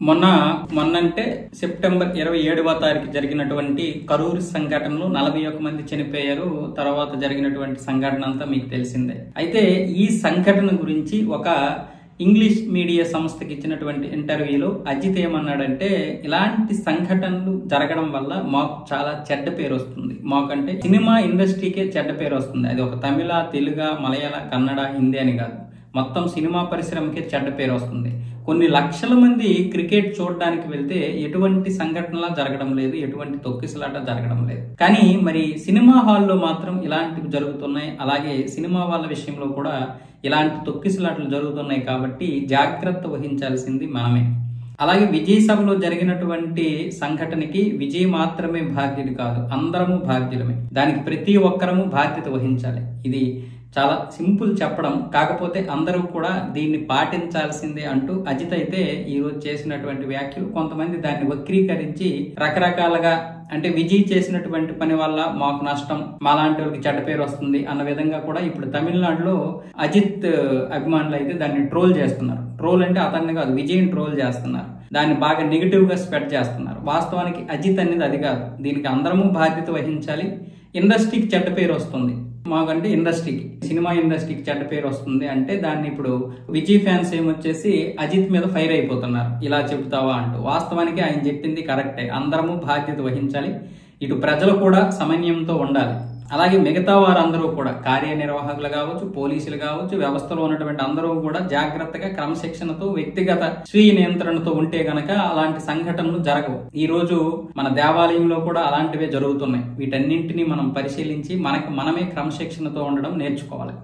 మొన్నంటే September 27వ తారీఖు జరిగినటువంటి కరూరు సంఘటనలో 41 మంది చనిపోయారు. తర్వాత జరిగినటువంటి సంఘటన అంతా మీకు తెలిసిందే. అయితే ఈ సంఘటన గురించి ఒక ఇంగ్లీష్ మీడియా సంస్థకి ఇచ్చినటువంటి ఇంటర్వ్యూలో అజిత్ ఏమన్నాడంటే, ఇలాంటి సంఘటనలు జరగడం వల్ల మాకు చాలా చెడ్డ పేరు వస్తుంది. మాకంటే సినిమా ఇండస్ట్రీకే చెడ్డ పేరు వస్తుంది. అది ఒక తమిళ, తెలుగు, మలయాళ, కన్నడ, హిందీ అని కాదు, మొత్తం సినిమా పరిశ్రమకే చెడ్డ పేరు వస్తుంది. కొన్ని లక్షల మంది క్రికెట్ చూడడానికి వెళ్తే ఎటువంటి సంఘటనలా జరగడం లేదు, ఎటువంటి తొక్కిసలాట జరగడం లేదు. కానీ మరి సినిమా హాల్లో మాత్రం ఇలాంటివి జరుగుతున్నాయి. అలాగే సినిమా వాళ్ళ విషయంలో కూడా ఇలాంటి తొక్కిసలాటలు జరుగుతున్నాయి. కాబట్టి జాగ్రత్త వహించాల్సింది మనమే. అలాగే విజయ్ సభలో జరిగినటువంటి సంఘటనకి విజయ్ మాత్రమే బాధ్యుడు కాదు, అందరము బాధ్యులమే. దానికి ప్రతి ఒక్కరము బాధ్యత వహించాలి. ఇది చాలా సింపుల్ చెప్పడం, కాకపోతే అందరూ కూడా దీన్ని పాటించాల్సిందే అంటూ అజిత్ అయితే ఈరోజు చేసినటువంటి వ్యాఖ్యలు కొంతమంది దాన్ని వక్రీకరించి రకరకాలుగా, అంటే విజయ్ చేసినటువంటి పని వల్ల మాకు నష్టం, మాలాంటి వాళ్ళకి చెడ్డ పేరు వస్తుంది అన్న విధంగా కూడా ఇప్పుడు తమిళనాడులో అజిత్ అభిమానులు అయితే దాన్ని ట్రోల్ చేస్తున్నారు. ట్రోల్ అంటే అతన్ని కాదు, విజయ్ని ట్రోల్ చేస్తున్నారు. దాన్ని బాగా నెగిటివ్ గా స్ప్రెడ్ చేస్తున్నారు. వాస్తవానికి అజిత్ అనేది అది కాదు. దీనికి అందరము బాధ్యత వహించాలి. ఇండస్ట్రీకి చెడ్డ పేరు వస్తుంది. మాకంటే ఇండస్ట్రీకి, సినిమా ఇండస్ట్రీకి చెడ్డ పేరు వస్తుంది అంటే దాన్ని ఇప్పుడు విజయ్ ఫ్యాన్స్ ఏమొచ్చేసి అజిత్ మీద ఫైర్ అయిపోతున్నారు, ఇలా చెబుతావా అంటూ. వాస్తవానికి ఆయన చెప్పింది కరెక్టే. అందరము బాధ్యత వహించాలి. ఇటు ప్రజలు కూడా సమన్వయంతో ఉండాలి. అలాగే మిగతా వారందరూ కూడా, కార్యనిర్వాహకులు కావచ్చు, పోలీసులు కావచ్చు, వ్యవస్థలో ఉన్నటువంటి అందరూ కూడా జాగ్రత్తగా క్రమశిక్షణతో, వ్యక్తిగత స్వీయ నియంత్రణతో ఉంటే గనక అలాంటి సంఘటనలు జరగవు. ఈ రోజు మన దేవాలయంలో కూడా అలాంటివే జరుగుతున్నాయి. వీటన్నింటినీ మనం పరిశీలించి మనకు మనమే క్రమశిక్షణతో ఉండడం నేర్చుకోవాలి.